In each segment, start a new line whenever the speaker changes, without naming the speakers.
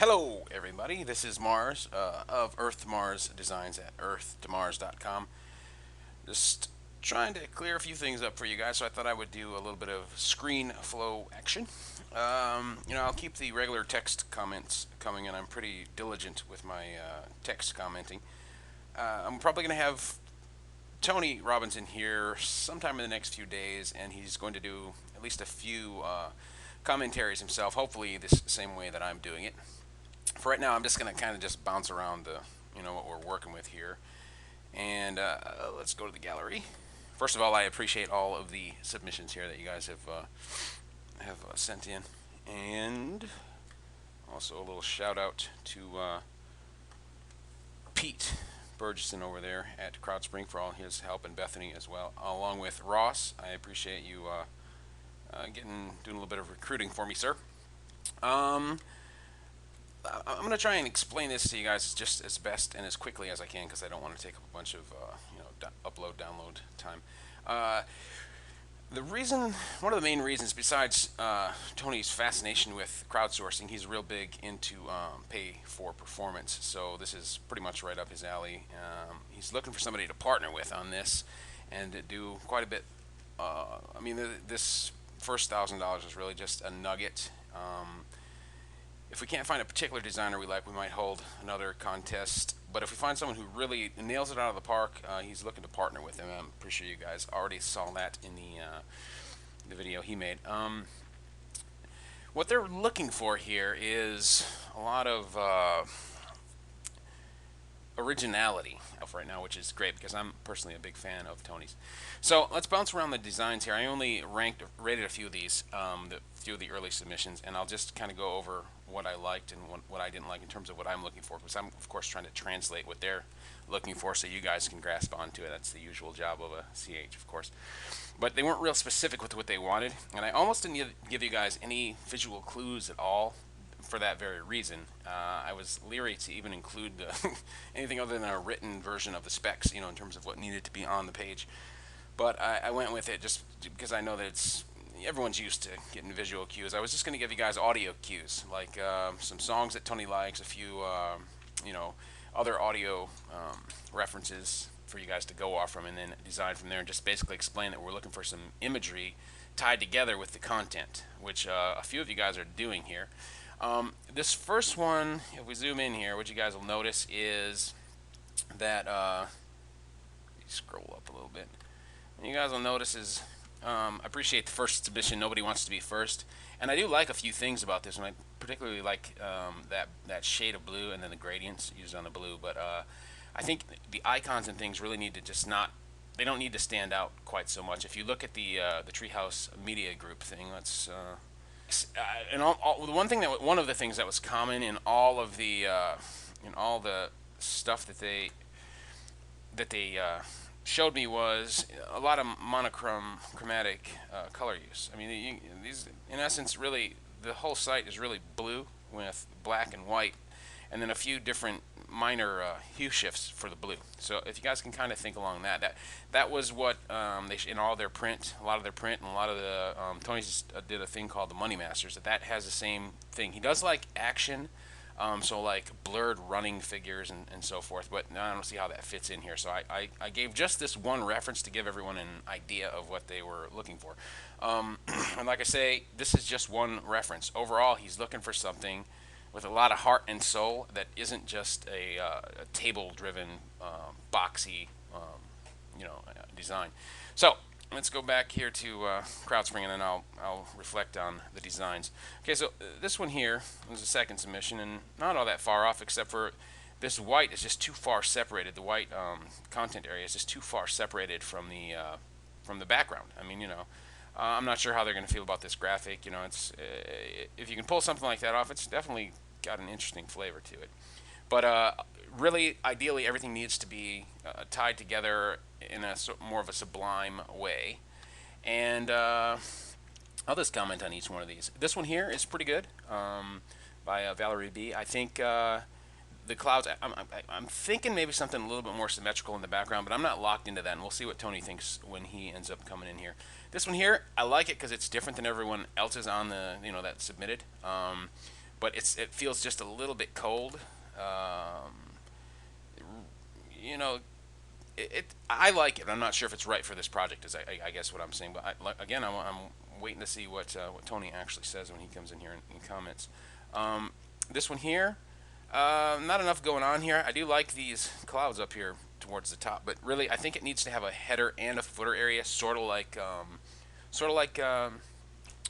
Hello, everybody. This is Mars of Earth to Mars Designs at earthtomars.com. Just trying to clear a few things up for you guys, so I thought I would do a little bit of screen flow action. I'll keep the regular text comments coming, and I'm pretty diligent with my text commenting. I'm probably going to have Tony Robbins in here sometime in the next few days, and he's going to do at least a few commentaries himself, hopefully this same way that I'm doing it. For right now, I'm just going to kind of just bounce around what we're working with here. And let's go to the gallery. First of all, I appreciate all of the submissions here that you guys have sent in. And also a little shout out to Pete Burgesson over there at CrowdSpring for all his help, and Bethany as well, along with Ross. I appreciate you doing a little bit of recruiting for me, sir. Um, I'm going to try and explain this to you guys just as best and as quickly as I can, because I don't want to take up a bunch of upload download time. Uh, one of the main reasons, besides Tony's fascination with crowdsourcing, he's real big into pay for performance. So this is pretty much right up his alley. He's looking for somebody to partner with on this and to do quite a bit. This first $1,000 is really just a nugget. If we can't find a particular designer we like, we might hold another contest. But if we find someone who really nails it out of the park, he's looking to partner with him. I'm pretty sure you guys already saw that in the video he made. What they're looking for here is a lot of originality right now, which is great because I'm personally a big fan of Tony's. So let's bounce around the designs here. I only rated a few of these, few of the early submissions, and I'll just kind of go over what I liked and what I didn't like in terms of what I'm looking for, because I'm of course trying to translate what they're looking for so you guys can grasp onto it. That's the usual job of a CH, of course. But they weren't real specific with what they wanted, and I almost didn't give you guys any visual clues at all for that very reason. I was leery to even include anything other than a written version of the specs, in terms of what needed to be on the page. But I went with it just because I know that everyone's used to getting visual cues. I was just going to give you guys audio cues, like some songs that Tony likes, a few, other audio references for you guys to go off from, and then design from there, and just basically explain that we're looking for some imagery tied together with the content, which a few of you guys are doing here. This first one, if we zoom in here, what you guys will notice is that, scroll up a little bit, what you guys will notice is, I appreciate the first submission, nobody wants to be first, and I do like a few things about this one. I particularly like that shade of blue and then the gradients used on the blue, but I think the icons and things really need to just they don't need to stand out quite so much. If you look at the Treehouse Media Group thing, and one of the things that was common in all the stuff that they showed me was a lot of monochromatic color use. I mean, these, in essence, really the whole site is really blue with black and white, and then a few different minor hue shifts for the blue. So if you guys can kind of think along that was what in all their print, a lot of their print, and a lot of the Tony's did a thing called the Money Masters that has the same thing. He does like action, so like blurred running figures and so forth, but I don't see how that fits in here. So I gave just this one reference to give everyone an idea of what they were looking for. And like I say, this is just one reference. Overall, he's looking for something with a lot of heart and soul that isn't just a table-driven, boxy, design. So let's go back here to CrowdSpring, and then I'll reflect on the designs. Okay, so this one here was the second submission, and not all that far off, except for this white is just too far separated. The white content area is just too far separated from the background. I mean, I'm not sure how they're going to feel about this graphic. It's if you can pull something like that off, it's definitely got an interesting flavor to it. But really, ideally, everything needs to be tied together in more of a sublime way. And I'll just comment on each one of these. This one here is pretty good, by Valerie B. I think the clouds, I'm thinking maybe something a little bit more symmetrical in the background, but I'm not locked into that, and we'll see what Tony thinks when he ends up coming in here. This one here, I like it because it's different than everyone else's on the, that submitted. but it feels just a little bit cold. You know, I like it. I'm not sure if it's right for this project. Is I guess what I'm saying. But again, I'm waiting to see what Tony actually says when he comes in here and comments. This one here, not enough going on here. I do like these clouds up here towards the top, but really I think it needs to have a header and a footer area, sort of like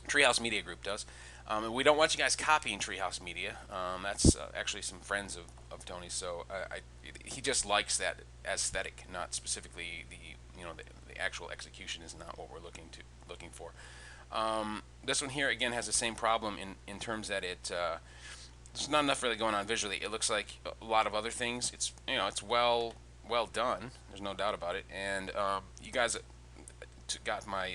Treehouse Media Group does. And we don't want you guys copying Treehouse Media. That's actually some friends of Tony's, so he just likes that aesthetic, not specifically the actual execution is not what we're looking for. This one here again has the same problem in terms that there's not enough really going on visually. It looks like a lot of other things. It's well done. There's no doubt about it. And you guys got my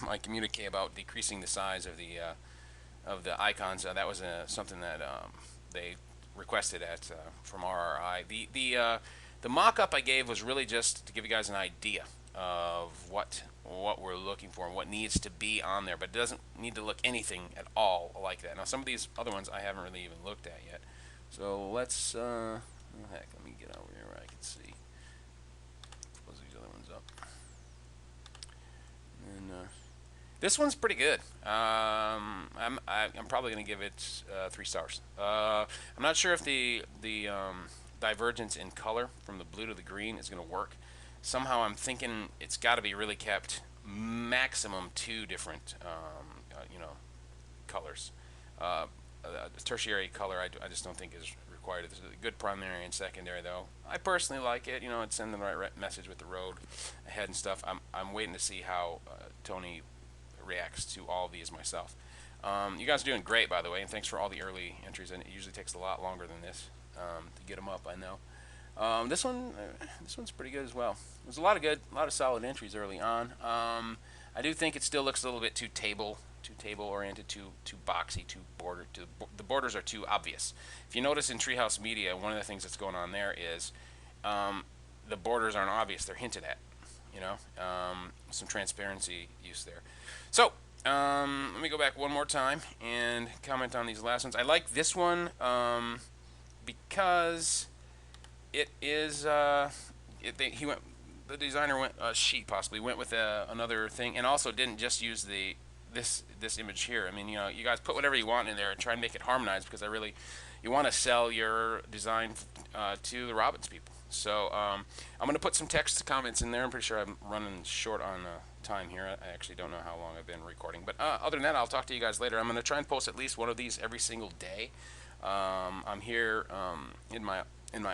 my communique about decreasing the size of the icons. That was something that they requested from RRI. The mock-up I gave was really just to give you guys an idea of what we're looking for and what needs to be on there, but it doesn't need to look anything at all like that. Now some of these other ones I haven't really even looked at yet. So let's heck, let me get over here where I can see. Close these other ones up. And this one's pretty good. I'm probably going to give it 3 stars. I'm not sure if the divergence in color from the blue to the green is going to work. Somehow I'm thinking it's got to be really kept maximum 2 different colors. The tertiary color I just don't think is required. It's a good primary and secondary though. I personally like it. It's sending the right message with the road ahead and stuff. I'm waiting to see how Tony reacts to all of these myself. You guys are doing great, by the way, and thanks for all the early entries. And it usually takes a lot longer than this to get them up, I know. This one's pretty good as well. There's a lot of solid entries early on. I do think it still looks a little bit too table oriented, too boxy, too bordered. The borders are too obvious. If you notice in Treehouse Media, one of the things that's going on there is the borders aren't obvious; they're hinted at. Some transparency use there. So let me go back one more time and comment on these last ones. I like this one because it is the designer went possibly went with another thing, and also didn't just use this image here. I mean, you guys put whatever you want in there and try and make it harmonized, because you want to sell your design to the Robbins people. So I'm going to put some text comments in there. I'm pretty sure I'm running short on time here. I actually don't know how long I've been recording, but other than that, I'll talk to you guys later. I'm going to try and post at least one of these every single day. I'm here in my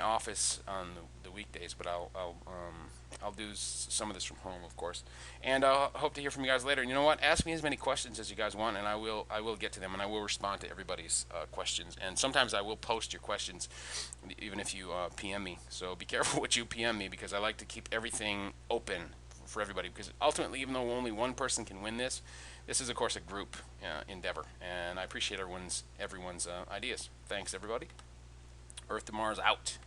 office on the weekdays, but I'll do some of this from home, of course. And I hope to hear from you guys later. And you know what? Ask me as many questions as you guys want, and I will get to them, and I will respond to everybody's questions. And sometimes I will post your questions, even if you PM me. So be careful what you PM me, because I like to keep everything open for everybody. Because ultimately, even though only one person can win this is, of course, a group endeavor. And I appreciate everyone's ideas. Thanks, everybody. Earth to Mars out.